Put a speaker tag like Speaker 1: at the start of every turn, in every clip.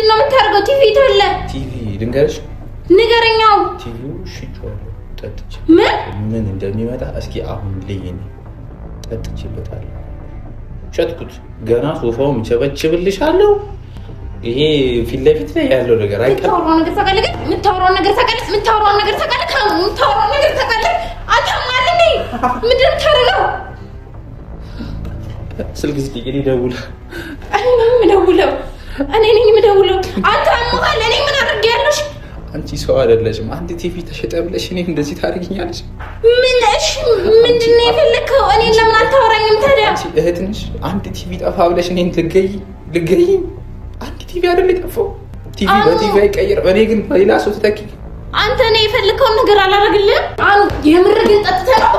Speaker 1: ምንድነው የምታደርገው? ቲቪ ታለ
Speaker 2: ቲቪ ልንገርሽ፣
Speaker 1: ንገረኛው።
Speaker 2: ቲቪው ሽጬዋለሁ ጠጥቼ
Speaker 1: ምን
Speaker 2: እንደሚመጣ እስኪ አሁን ልይኝ። ጠጥቼበታለሁ፣ ሸጥኩት። ገና ሶፋውም ቸበችብልሻለሁ። ይሄ ፊት ለፊት ላይ ያለው ነገር አይቀርም።
Speaker 1: የምታወራውን ነገር ታውቃለህ? አታማልኝ። ምንድን ነው የምታደርገው?
Speaker 2: ስልክ እስኪ ግን ይደውል።
Speaker 1: እኔ ነኝ የምደውለው። አንተ አሞሃል። እኔ ምን አድርጌያለሽ?
Speaker 2: አንቺ ሰው አይደለሽም። አንድ ቲቪ ተሸጠ ብለሽ እኔ እንደዚህ ታደርጊኛለሽ?
Speaker 1: ምንድን ነው የፈለከው? እኔ ለምን አታወራኝም ታዲያ?
Speaker 2: አንቺ እህት ነሽ። አንድ ቲቪ ጠፋ ብለሽ እኔን ልገይ? አንድ ቲቪ አይደል የጠፋው? ቲቪ በቲቪ አይቀየርም። እኔ ግን በሌላ ሰው ትተኪ።
Speaker 1: አንተ እኔ የፈለከውን ነገር አላደርግልህም። የምር ግን ጠጥተህ ነው?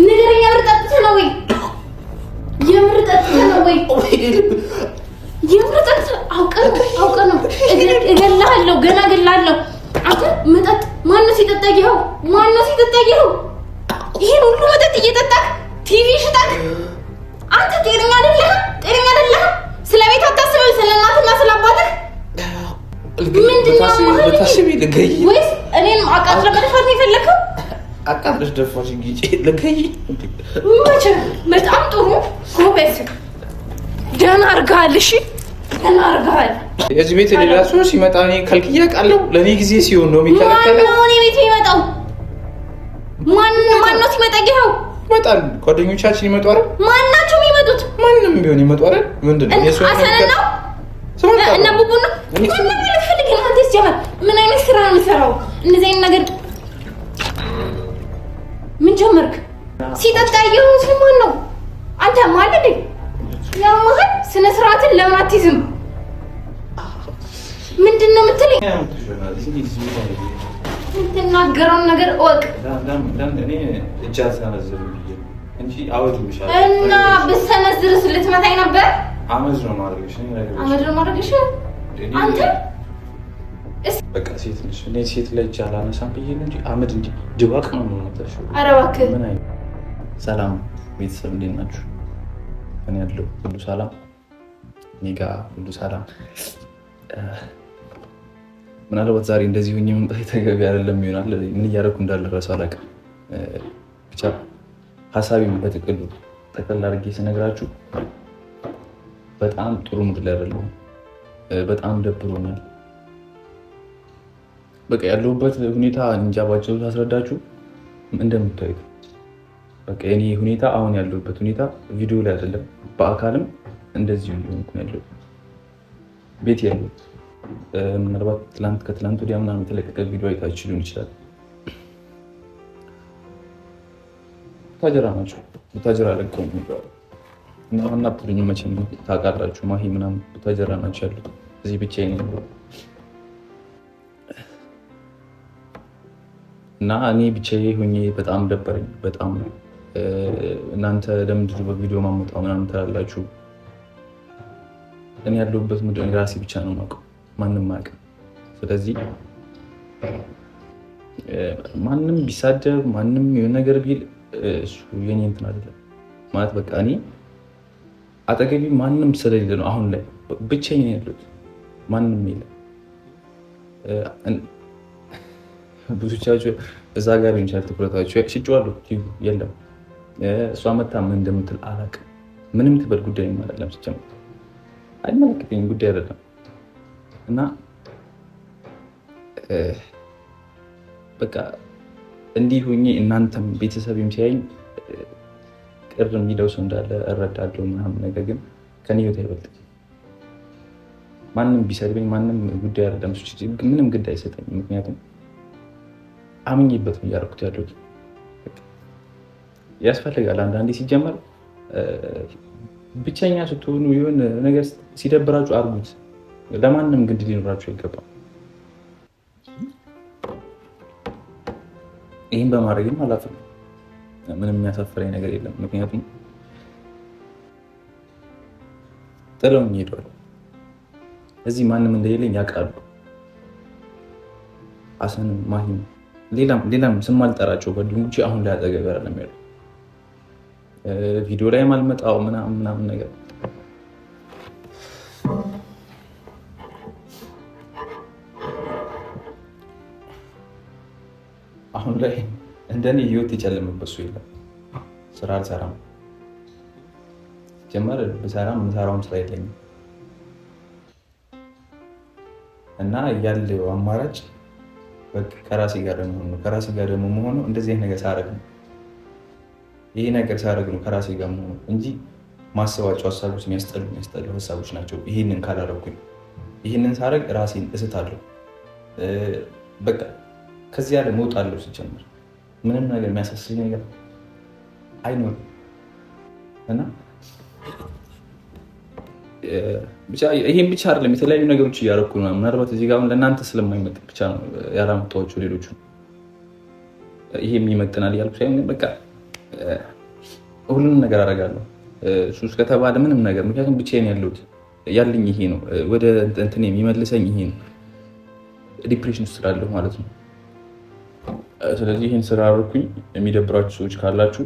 Speaker 1: ንገረኝ። የምር ጠጥተህ ነው ወይ? አውቀህ ነው። እገልሃለሁ፣ ገና እገልሃለሁ። አንተ መጠጥ ማነው ሲጠጣ ይኸው? ይሄን ሁሉ መጠጥ እየጠጣህ ቲቪ ሽጠህ አንተ ጤነኛ አይደለህም። ስለ ቤት አታስብም? ስለ እናትና ስለ አባትህ ምንድነው
Speaker 2: ታስቢ? ልገይ
Speaker 1: ወይስ እኔን አቃጥለህ መድፋት ነው የፈለከው?
Speaker 2: አቃጥለሽ ደፋሽ እንጂ ልገይ።
Speaker 1: በጣም ጥሩ ጎበዝ፣ ደህና አድርገሃል። እሺ ደህና አድርገሃል።
Speaker 2: የዚህ ቤት ሌላ ሰው ሲመጣ እኔ ከልክዬ አውቃለሁ። ለእኔ ጊዜ ሲሆን ነው የሚከለከለው።
Speaker 1: ማነው እኔ ቤት የሚመጣው? ማነው ሲመጣ? ይኸው
Speaker 2: ይመጣል። ጓደኞቻችን ይመጡ አይደል?
Speaker 1: ማናቸው የሚመጡት?
Speaker 2: ማንም ቢሆን ይመጡ አይደል? ምንድን ነው የሰው
Speaker 1: ነው? እና ቡቡ ነው? ምን አይነት ስራ ነው የሚሰራው? እንደዚህ አይነት ነገር ምን ጀመርክ? ሲጠጣ ይሁን ሲማን ነው? አንተ ማለት ነው ያማህ ስነ ስርዓትን ለምን አትይዝም? ምንድነው የምትለኝ? የምትናገረውን ነገር እወቅ። እና ብትሰነዝርስ ልትመታኝ ነበር?
Speaker 2: አመድ ነው ማድረግሽ
Speaker 1: አንተ
Speaker 2: በቃ ሴት ነሽ። እኔ ሴት ላይ እጅ አላነሳም ብዬሽ ነው እንጂ አመድ እንጂ ድባቅ ነው የምመታሽው።
Speaker 1: ኧረ እባክህ።
Speaker 2: ሰላም ቤተሰብ፣ እንዴት ናችሁ? እኔ ያለው ሁሉ ሰላም፣ እኔ ጋር ሁሉ ሰላም። ምናልባት ዛሬ እንደዚህ ሆኜ መምጣት ተገቢ አይደለም ይሆናል። ምን እያደረኩ እንዳለ እራሱ አላውቅም። ብቻ ሀሳቤን በጥቅሉ ጠቅላላ አድርጌ ስነግራችሁ በጣም ጥሩ ሙድ ላይ አይደለሁም። በጣም ደብሮኛል። በቃ ያለሁበት ሁኔታ እንጃ ባጭሩ ሳስረዳችሁ እንደምታዩት በቃ የኔ ሁኔታ አሁን ያለሁበት ሁኔታ ቪዲዮ ላይ አይደለም፣ በአካልም እንደዚሁ ሊሆንኩ ያለው ቤት ያለው ምናልባት ከትላንት ወዲያ ምናምን የተለቀቀ ቪዲዮ አይታችሁ ሊሆን ይችላል። ቡታጀራ ናቸው። ቡታጀራ ለቀው የሚባለው እና አናጥሩኝ መቼም ታውቃላችሁ። ማሂ ምናምን ቡታጀራ ናቸው ያሉት። እዚህ ብቻዬን ነው እና እኔ ብቻዬ ሆኜ በጣም ደበረኝ። በጣም እናንተ ለምንድን ነው በቪዲዮ ማሞጣው ምናምን ትላላችሁ። እኔ ያለሁበት ምድር ራሴ ብቻ ነው የማውቀው፣ ማንም አያውቅም። ስለዚህ ማንም ቢሳደብ ማንም የሆነ ነገር ቢል እሱ የኔ እንትን አይደለም ማለት በቃ እኔ አጠገቢ ማንም ስለሌለ ነው አሁን ላይ ብቻዬን ያለሁት፣ ማንም የለም። ብዙቻችሁ እዛ ጋር ይንቻል ትኩረታችሁ ሽጬዋለሁ የለም። እሷ መታ ምን እንደምትል አላውቅም። ምንም ትበል ጉዳይ አይደለም፣ ሲጀምር አይመለከተኝም፣ ጉዳይ አይደለም። እና በቃ እንዲህ ሆኜ እናንተም ቤተሰብም ሲያይኝ ቅር የሚለው ሰው እንዳለ እረዳለሁ ምናምን። ነገር ግን ከኔ ህይወት አይበልጥም። ማንም ቢሰድበኝ ማንም ጉዳይ አይደለም፣ ምንም ግድ አይሰጠኝም። ምክንያቱም አምኜበት ነው እያደረኩት ያለሁት። ያስፈልጋል አንዳንዴ ሲጀመር ብቸኛ ስትሆኑ የሆነ ነገር ሲደብራችሁ አድርጉት። ለማንም ግድ ሊኖራችሁ አይገባም። ይህን በማድረግም አላፍርም። ምንም የሚያሳፍረኝ ነገር የለም። ምክንያቱም ጥለውኝ ሄደዋል። እዚህ ማንም እንደሌለኝ ያውቃሉ። ሀሰንም ማሂም ሌላም ስም አልጠራቸው ጓደኞቼ አሁን ላይ አጠገብ አይደለም ያለው። ቪዲዮ ላይ ማልመጣው ምናምን ነገር አሁን ላይ እንደኔ ህይወት የጨለመበት ሰው የለም። ስራ አልሰራም ጀመር ብሰራም የምሰራውም ስራ የለኝም እና ያለው አማራጭ በቃ ከራሴ ጋር ደግሞ ነው። ከራሴ ጋር ደግሞ መሆኑ እንደዚህ አይነት ነገር ሳረግ ነው። ይሄ ነገር ሳረግ ነው ከራሴ ጋር መሆኑ እንጂ ማሰባቸው ሀሳቦች የሚያስጠሉ ሀሳቦች ናቸው። ይሄንን ካላረኩኝ ይሄንን ሳረግ ራሴን እስታለሁ። በቃ ከዚህ ያለ መውጣለሁ። ሲጀምር ምንም ነገር የሚያሳስብ ነገር አይኖርም እና ይሄን ብቻ አይደለም የተለያዩ ነገሮች እያደረኩ ነው። ምናልባት እዚህ ጋር ለእናንተ ስለማይመጥ ብቻ ነው ያላመጣኋቸው። ሌሎቹ ይሄም ይመጥናል እያልኩ ሳይሆን በቃ ሁሉንም ነገር አደርጋለሁ ሱስ ከተባለ ምንም ነገር። ምክንያቱም ብቻዬን ያለኝ ይሄ ነው። ወደ እንትን የሚመልሰኝ ይሄ ነው። ዲፕሬሽን ውስጥ ስላለሁ ማለት ነው። ስለዚህ ይህን ስራ አደረኩኝ። የሚደብራችሁ ሰዎች ካላችሁ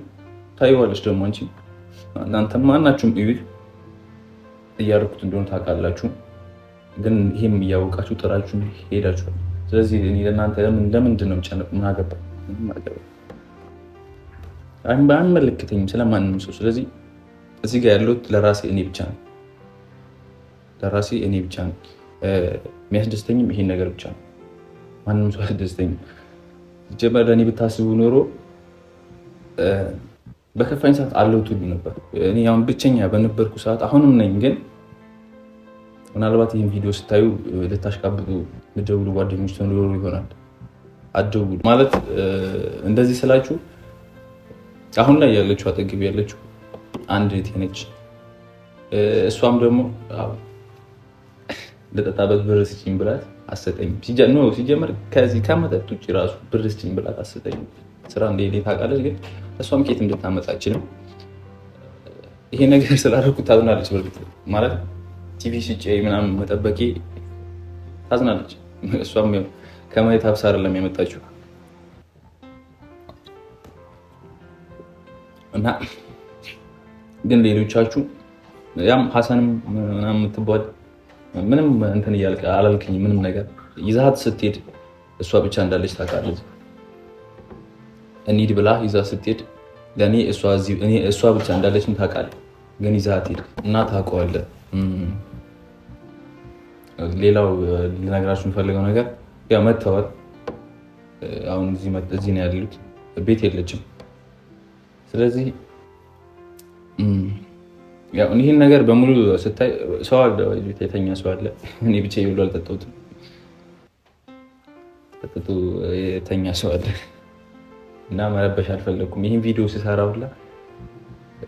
Speaker 2: ታይዋለች ደግሞ አንቺ እናንተ ማናችሁም እዩት እያደረኩት እንደሆነ ታውቃላችሁ። ግን ይሄም እያወቃችሁ ጥራችሁ ሄዳችኋል። ስለዚህ እኔ ለእናንተ ለምንድን ነው የምጨነቁ? ምን አገባኝ? አይመለከተኝም ስለማንም ሰው። ስለዚህ እዚህ ጋር ያለሁት ለራሴ እኔ ብቻ ነው። ለራሴ እኔ ብቻ ነው። የሚያስደስተኝም ይሄን ነገር ብቻ ነው። ማንም ሰው አያስደስተኝም። ጀመር ለእኔ ብታስቡ ኖሮ በከፋኝ ሰዓት አለሁት ሁሉ ነበር። እኔ አሁን ብቸኛ በነበርኩ ሰዓት አሁንም ነኝ። ግን ምናልባት ይህን ቪዲዮ ስታዩ ልታሽቃብጡ ልደውሉ ጓደኞች ተኖሩ ይሆናል። አትደውሉ ማለት እንደዚህ ስላችሁ አሁን ላይ ያለችው አጠገብ ያለችው አንድ እህቴ ነች። እሷም ደግሞ ለጠጣበት ብር ስጪኝ ብላት አሰጠኝም። ሲጀመር ከዚህ ከመጠጥ ውጭ ራሱ ብር ስጪኝ ብላት አሰጠኝም። ስራ እንደሌለ ታውቃለች። ግን እሷም ኬት እንድታመጣ አችልም። ይሄ ነገር ስላደረኩት ታዝናለች። በርግጥ ማለት ቲቪ ሽጬ ምናምን መጠበቄ ታዝናለች። እሷም ከማየት ሀብሳ አይደለም ያመጣችው እና ግን ሌሎቻችሁ ያም ሀሰንም ምናምን የምትባል ምንም እንትን እያልክ አላልክኝ ምንም ነገር ይዛት ስትሄድ እሷ ብቻ እንዳለች ታውቃለች። እንሂድ ብላ ይዛ ስትሄድ ለእኔ እሷ ብቻ እንዳለችም ታውቃለህ። ግን ይዛት ሄድ እና ታውቀዋለህ። ሌላው ልነግራችሁ የምፈልገው ነገር ያው መተዋል። አሁን እዚህ ነው ያሉት። ቤት የለችም። ስለዚህ ያው ይህን ነገር በሙሉ ስታይ ሰው አለ፣ የተኛ ሰው አለ። እኔ ብቻ ይብሉ አልጠጣሁትም። ጠጥቶ የተኛ ሰው አለ እና መረበሽ አልፈለኩም። ይህን ቪዲዮ ስሰራ ሁላ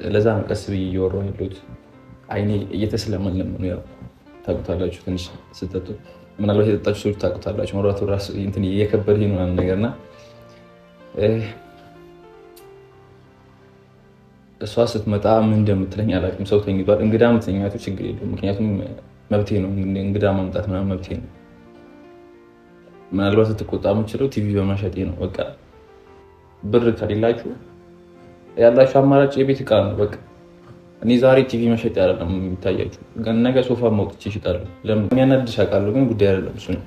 Speaker 2: ለዛ ነው ቀስ ብዬ እየወራሁ ያለሁት። አይኔ እየተስለመለም ነው። ያው ታውቁታላችሁ፣ ትንሽ ስትጠጡ ምናልባት የጠጣችሁ ሰዎች ታውቁታላችሁ። መራቱ ራሱ እንትን እየከበደ ነው ምናምን ነገርና እሷ ስትመጣ ምን እንደምትለኝ አላውቅም። ሰው ተኝቷል። እንግዳ መተኛቱ ችግር የለውም፣ ምክንያቱም መብቴ ነው። እንግዳ ማምጣት ምናምን መብቴ ነው። ምናልባት ስትቆጣ የምችለው ቲቪ በማሸጤ ነው። በቃ ብር ከሌላችሁ ያላችሁ አማራጭ የቤት እቃ ነው። በቃ እኔ ዛሬ ቲቪ መሸጥ አይደለም የሚታያችሁ፣ ግን ነገ ሶፋ ማውጥቼ እሸጣለሁ። ለምን የሚያናድሽ አውቃለሁ፣ ግን ጉዳይ አይደለም። እሱ ነው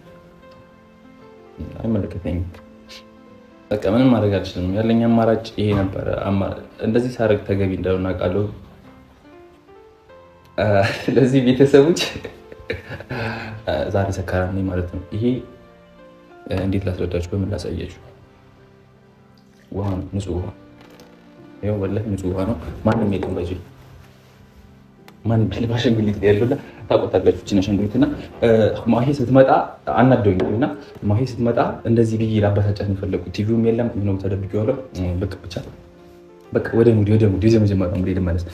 Speaker 2: አይመለከተኝም። በቃ ምንም ማድረግ አልችልም። ያለኝ አማራጭ ይሄ ነበረ። እንደዚህ ሳደርግ ተገቢ እንዳልሆነ አውቃለሁ። ስለዚህ ቤተሰቦች ዛሬ ሰካራም ነኝ ማለት ነው። ይሄ እንዴት ላስረዳችሁ? በምን ላሳያችሁ? ውሃ ነው፣ ንጹህ ውሃ። ይኸው ወላሂ ንጹህ ውሃ ነው። ማንም የለም ባይዙ ማንም ባሸንጉሊት ያለውና ታቆጣላችሁ። እቺ አሸንጉሊትና ማሂ ስትመጣ አናደውኝ እና ማሂ ስትመጣ እንደዚህ ብዬ ላባሳጫት የፈለኩት ቲቪውም የለም ነው ተደብቄዋለሁ። በቃ ወደ ሙዲ ወደ መጀመሪያው ሙዲ ልመለስ።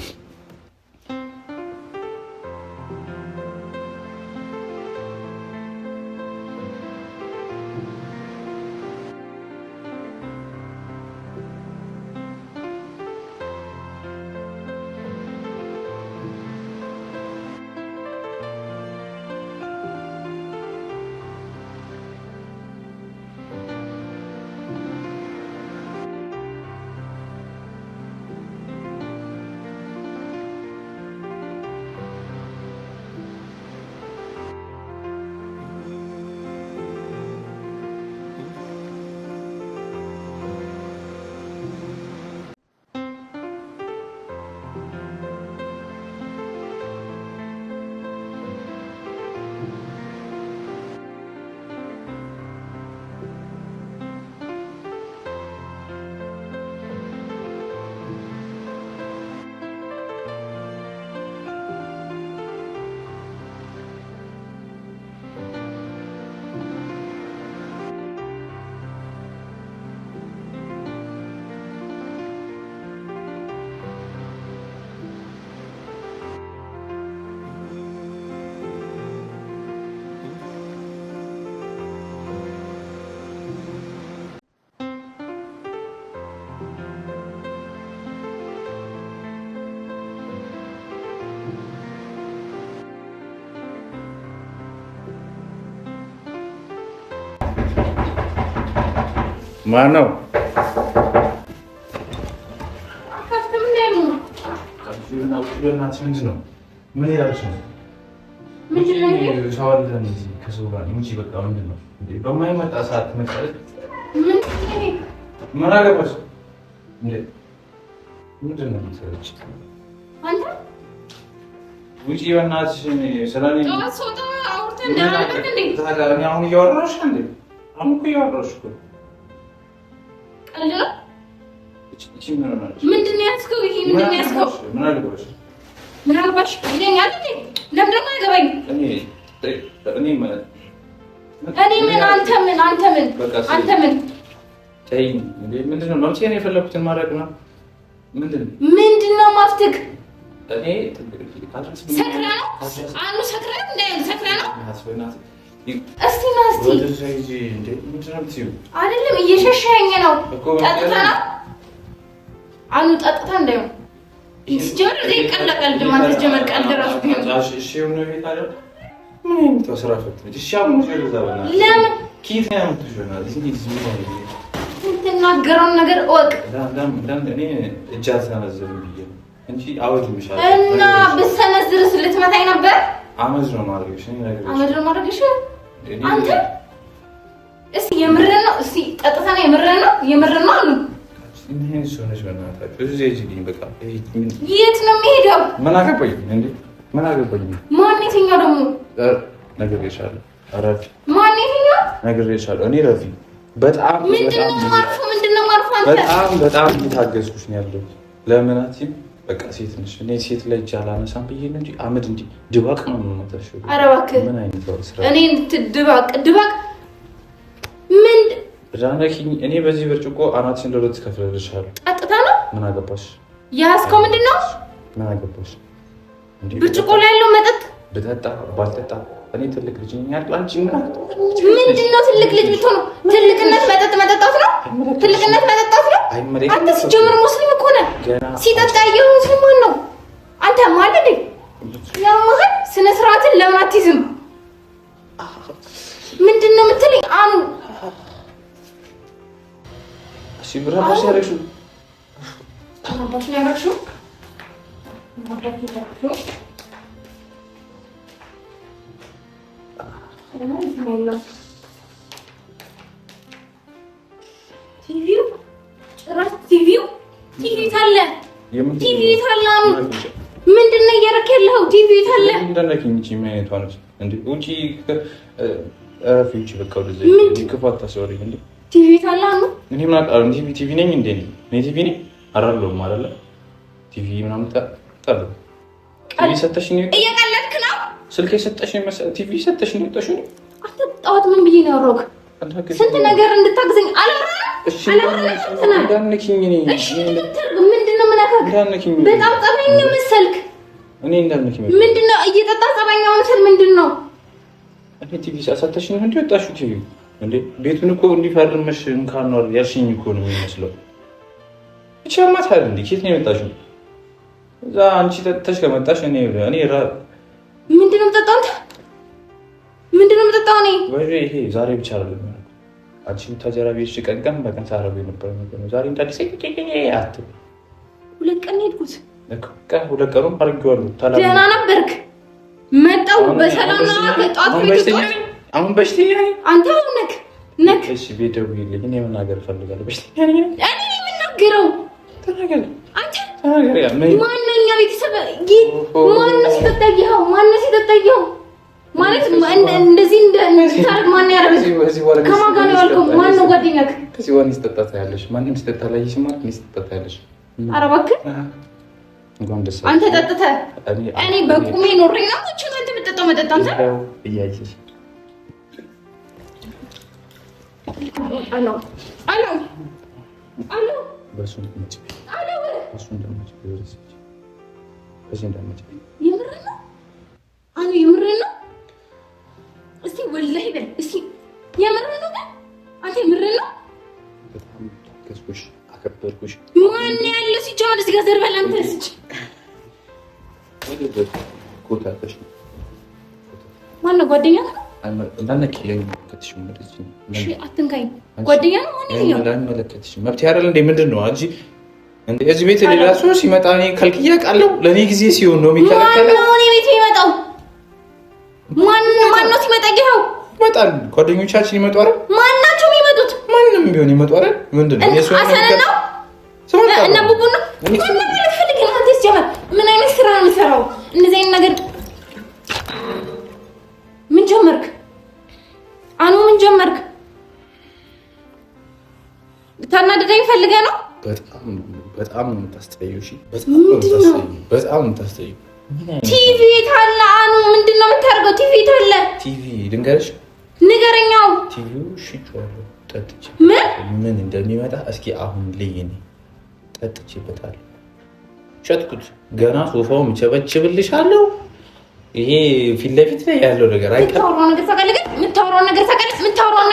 Speaker 2: ማነው? ምን ያልሽ ነው? ከሰው ጋር እንጂ በቃ ምንድን ነው በማይመጣ ሰዓት መቀረጥ? ምን አገባሽ? ምንድን ነው የምትሰሪው? አንተ ውጪ በእናትሽ። ስለኔ አሁን እያወራሁሽ እንዴ? አሁን እኮ እያወራሁሽ እኮ
Speaker 1: ምንድን ነው ያዝከው? ይሄ ምንድን ነው ያዝከው? ምን አገባሽ? ምን አገባሽ ይለኛል እንዴ? ለምን ደግሞ አይገባኝ? እኔ ምን አንተ ምን ተይ እንዴ! ምንድን ነው መብቴ ነው የፈለኩትን ማድረግ ነው። ምንድን ነው ማፍትክ? እኔ ሰክራ ነው አኑ ሰክራ ነው እስቲ ናስቲ አይደለም እየሸሸኝ ነው። ጠጥታ ነው አኑ ጠጥታ እንዳይሆን ሲጀምር እዚህ ቀልድ ማለት ጀመር ቀልድ ራሱ ቢሆን እሺ የሆነ ቤት አለ ምን ነው ስራ ፈትሽ እሺ አሁን ለምን ኪት ነው የምትሆነው ትናገረውን ነገር እወቅ። እኔ እጅ አልሰነዝርም ብዬ እንጂ አወድምሻለሁ እና ብሰነዝርስ ልትመታኝ ነበር። አመድ ነው ማድረግሽ አንተ። እስቲ የምርህን ነው? እስቲ ጠጥታ ነው የምርህን ነው አሉ። ምን ሆነሽ በእናትህ ብዙ ዜጅልኝ በቃ። የት ነው የሚሄደው? ምን አገባኝ እንዴ? ምን አገባኝ? ማን የትኛው ደግሞ ነግሬሻለሁ። አራፊ ማን የትኛው ነግሬሻለሁ። እኔ ረፊ በጣም ምንድነው ማርፎ በጣም እየታገዝኩሽ ነው ያለሁት። ለምን አትይም? በቃ ሴት ነሽ። እኔ ሴት ላይ እጅ አላነሳም ብዬሽ ነው እንጂ አመድ እንዲህ ድባቅ ነው የምመታሽ። ኧረ እባክህ ምን አይነት ስራ እኔ ድባቅ ምን ራነኪኝ። እኔ በዚህ ብርጭቆ አናትሽን ለሁለት ከፍለልሻለሁ። ጠጥታ ነው? ምን አገባሽ? ያዝከው ምንድን ነው? ምን አገባሽ? ብርጭቆ ላይ ያለው መጠጥ ብጠጣ ባልጠጣ እኔ ትልቅ ልጅ ነኝ አይደል? አንቺ ምንድን ነው ትልቅ ልጅ ብትሆን ትልቅነት መጠጥ መጠጣት ነው? ትልቅነት መጠጣት ነው? አንተ ሲጀምር ሙስሊም እኮ ነህ። ሲጠጣ ያየው ሙስሊም ማን ነው? አንተ ማለት እንዴ? ያማህ ስነ ስርዓትን ለምን አትይዝም? ምንድን ነው የምትለኝ? አኑ እሺ ብራባሽ ያረክሽው ብራባሽ ያረክሽው ቲቪው ጭራሽ ቲቪው ታለ ምንድን ነው እያደረክ ያለኸው? ቲቪው ታለ እንደነኪኝ እንጂ ምን አይነቷ ነች እንዴ? ውጪ ውጪ በቃ ወደዚህ ክፋት ታሰሪ እንዴ? ቲቪው ታለ ነው። እኔ ምን አውቃለሁ? ቲቪ ነኝ እንዴ? እኔ ቲቪ ነኝ አይደለሁም አይደለ? ቲቪ ምናምን ታለ ቲቪ ሰጠሽኝ። እየቀለድክ ነው። ስልክ የሰጠሽኝ መሰለኝ። ቲቪ ሰጠሽኝ ነው የወጣሽው። አንተ ጣዖት ምን ብዬ ነው ያወራሁት? ስንት ነገር እንድታግዘኝ አላወራህም? እሺ እንዳንኪኝ ነኝ። እሺ ምንድነው ምናከክ? በጣም ጸባይኛ መሰልክ። እኔ እንዳንኪኝ ምንድነው እየጠጣ ጸባይኛ መሰል ምንድነው? እኔ ቲቪ ሰጠሽኝ ነው እንዴ የወጣሽው? ቲቪ እንዴ ቤቱን እኮ እንዲፈርምሽ እንኳን ነው ያልሽኝ እኮ ነው የሚመስለው። ብቻ ማታል እንዴ ኬት ነው የመጣሽው? እዛ አንቺ ጠጥተሽ ከመጣሽ እኔ ምንድነው የምጠጣው? አንተ ምንድነው የምጠጣው? እኔ ወይ ይሄ ዛሬ ብቻ አይደለም አንቺ ታጀራ ቤትሽ ቀን በቀን ታረጉ ነበር ነው። ዛሬ እንዳዲስ አት ሁለት ቀን ሄድኩት እኮ ሁለት ቀኑን አድርጌዋለሁ። ደህና ነበርክ? መጣሁ በሰላም ነው። ከጧት ቤት አሁን በሽተኛ ነኝ። አንተ ነክ እሺ ቤት ደውዪልኝ። እኔ መናገር እፈልጋለሁ። በሽተኛ ነኝ እኔ የምናገረው ተናገር። አንተ ተናገር። ያ ማንኛ ቤተሰብ ማነው ሲጠጣየው ማለት እንደዚህ እንደታረግ ማን ያደርግ? ከማን ጋር ነው ያልከው? ማን ነው ጓደኛክ? ከዚህ ወን ይስጠጣታ ያለሽ ማንንም ሲጠጣ ላይ ይስማል። ምን ይስጠጣታ ያለሽ? ኧረ እባክህ እንኳን ደስ አለህ። አንተ ጠጥተህ እኔ በቁሜ ኖሬ ነው እቺ አንተ የምትጠጣው መጠጥ አንተ እያይሽ አሎ በሱ እንደምትጭ የምር ነው አኑ የምር ነው። እስቲ ወላሂ በል እስቲ የምር ነው ግን አንተ የምር ነው። በጣም ታገስኩሽ አከበርኩሽ። ማን ያለ ሲጫወት እዚህ ጋር ዘርበል አንተ እስኪ ወደ ኮታተሽ ማን ነው ጓደኛህ? አትንካኝ። ጓደኛ ነው
Speaker 2: አይመለከትሽም። መብት አይደል እንዴ? ምንድን ነው አንቺ እንዴ? እዚህ ቤት ሌላ ሰው ሲመጣ እኔ ከልክዬ አውቃለሁ። ለእኔ ጊዜ ሲሆን ነው የሚከለከለው።
Speaker 1: ማን ነው ቤት የሚመጣው? ማን ነው ሲመጣ? ይኸው
Speaker 2: ይመጣል። ጓደኞቻችን ይመጡ አይደል?
Speaker 1: ማን ናቸው የሚመጡት?
Speaker 2: ማንም ቢሆን ይመጡ አይደል? ምንድን ነው የሱ
Speaker 1: እና ቡቡ ነው ምን አይነት ስራ ነው የሚሰራው? እንደዚህ አይነት ነገር ምን ጀመርክ? አኑ ምን ጀመርክ? ታናደደኝ ፈልገህ ነው?
Speaker 2: በጣም ነው የምታስጠይው። እሺ በጣም ነው የምታስጠይው።
Speaker 1: ቲቪ ታላ አኑ ምንድን ነው የምታደርገው? ቲቪ ታለ ቲቪ
Speaker 2: ልንገርሽ፣
Speaker 1: ንገረኛው።
Speaker 2: ቲቪው ሽጬዋለሁ ጠጥቼ
Speaker 1: ምን
Speaker 2: እንደሚመጣ እስኪ አሁን ልይኔ ጠጥቼበታለሁ። ሸጥኩት። ገና ሶፋው ምቸበችብልሻለሁ። ይሄ ፊት ለፊት ላይ ያለው ነገር አይቀርም።
Speaker 1: የምታወራው ነገር ታውቃለህ? የምታወራው ነገር ታውቃለህ? የምታወራው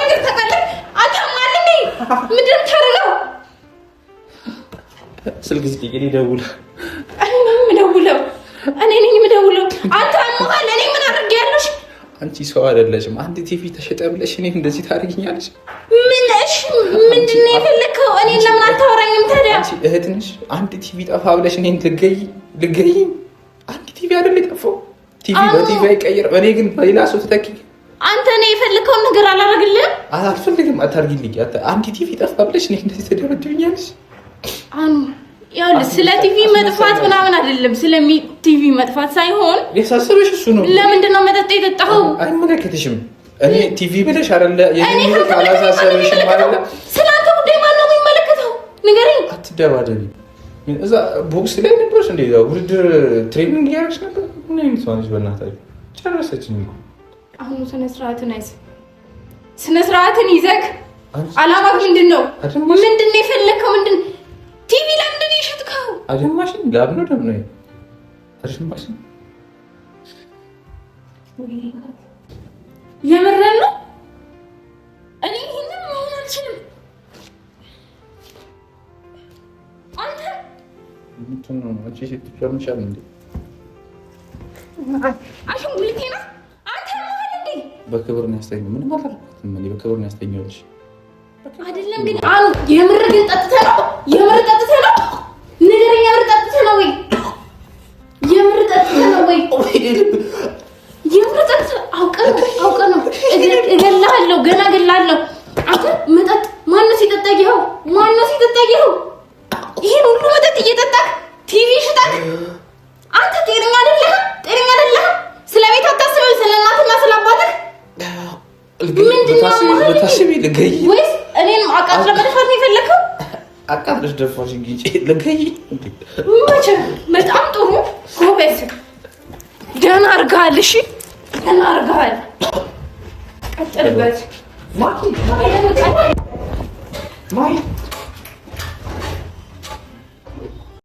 Speaker 1: ነገር ታውቃለህ? አታማል እንዴ? ምንድን ነው የምታደርገው?
Speaker 2: ስልክ ዝቅ ይል ይደውል።
Speaker 1: እኔ ነኝ የምደውለው። አንተ አሞሃል። እኔ ምን አድርጌያለሽ?
Speaker 2: አንቺ ሰው አይደለሽም። አንድ ቲቪ ተሸጠ ብለሽ እኔ እንደዚህ ታደርጊኛለሽ?
Speaker 1: ምንድን ነው የፈለከው? እኔ ለምን አታወራኝም ታዲያ?
Speaker 2: አንቺ እህት ነሽ። አንድ ቲቪ ጠፋ ብለሽ እኔን ልገይ? አንድ ቲቪ አይደል የጠፋው? ቲቪ በቲቪ አይቀየርም። እኔ ግን በሌላ ሰው ተተኪ።
Speaker 1: አንተ ነው የፈለከውን ነገር አላደርግልህም።
Speaker 2: አልፈልግም። አታርጊልኝ። አንድ ቲቪ ጠፋ ብለሽ እኔ እንደዚህ ተደረድኛለሽ?
Speaker 1: ያው ስለ ቲቪ መጥፋት ምናምን አይደለም። ስለ ቲቪ መጥፋት ሳይሆን
Speaker 2: የሳሰበሽ እሱ ነው።
Speaker 1: ለምንድን ነው መጠጥ የጠጣኸው?
Speaker 2: አይመለከትሽም። እኔ ቲቪ ብለሽ አይደለ የኔ አላሳሰበሽም ማለት ነው።
Speaker 1: ስላንተ ጉዳይ ማን ነው የሚመለከተው? ንገረኝ።
Speaker 2: አትደባደቢ። እዛ ቦክስ ላይ ነበርሽ እንዴ? ውድድር ትሬኒንግ እያደረግሽ ነበር። ምን አይነት ሰው ነሽ? በእናትህ ጨረሰችኝ እኮ።
Speaker 1: አሁን ስነ ስርዓትን ይዘህ አላማህ ምንድን ነው? ምንድን ነው የፈለከው? ቲቪ ለምንድን ነው የሸጥከው?
Speaker 2: አደማሽን ላብ ነው ደም ነው አደማሽን።
Speaker 1: የምረን ነው። እኔ ይሄንን መሆን አልችልም። አንተ
Speaker 2: ምንድን ነው አንቺ ስትጀምሻል እንዴ?
Speaker 1: አሽሙልቴ ነው አንተ ማለት እንዴ?
Speaker 2: በክብር ነው ያስተኛው። ምንም አላልኩትም እኔ በክብር ነው ያስተኛውልሽ
Speaker 1: አይደለም ግን አኑ የምር ግን ጠጥተህ ነው? ንገረኝ። የምር ጠጥተህ ነው ወይ? የምር ጠጥተህ አውቀህ ነው? እገልሃለሁ፣ ገና እገልሃለሁ። አንተ መጠጥ ማነው ሲጠጣ ይኸው? ይሄን ሁሉ መጠጥ እየጠጣህ ቲቪ ሽጣክ? አንተ ጤነኛ አይደለህ? ስለ ቤት አታስብም? ስለ እናትና ስለ አባትህ ምንድን ነው
Speaker 2: ታስቢ? ልገይ
Speaker 1: ወይስ እኔም አቃጥለህ መድፋት ነው የፈለከው?
Speaker 2: አቃጥለሽ ደፋሽ እንጂ ልገይ እንዴ?
Speaker 1: በጣም ጥሩ ጎበዝ፣ ደህና አድርገሃል። እሺ ደህና አድርገሃል። ቀጥልበት።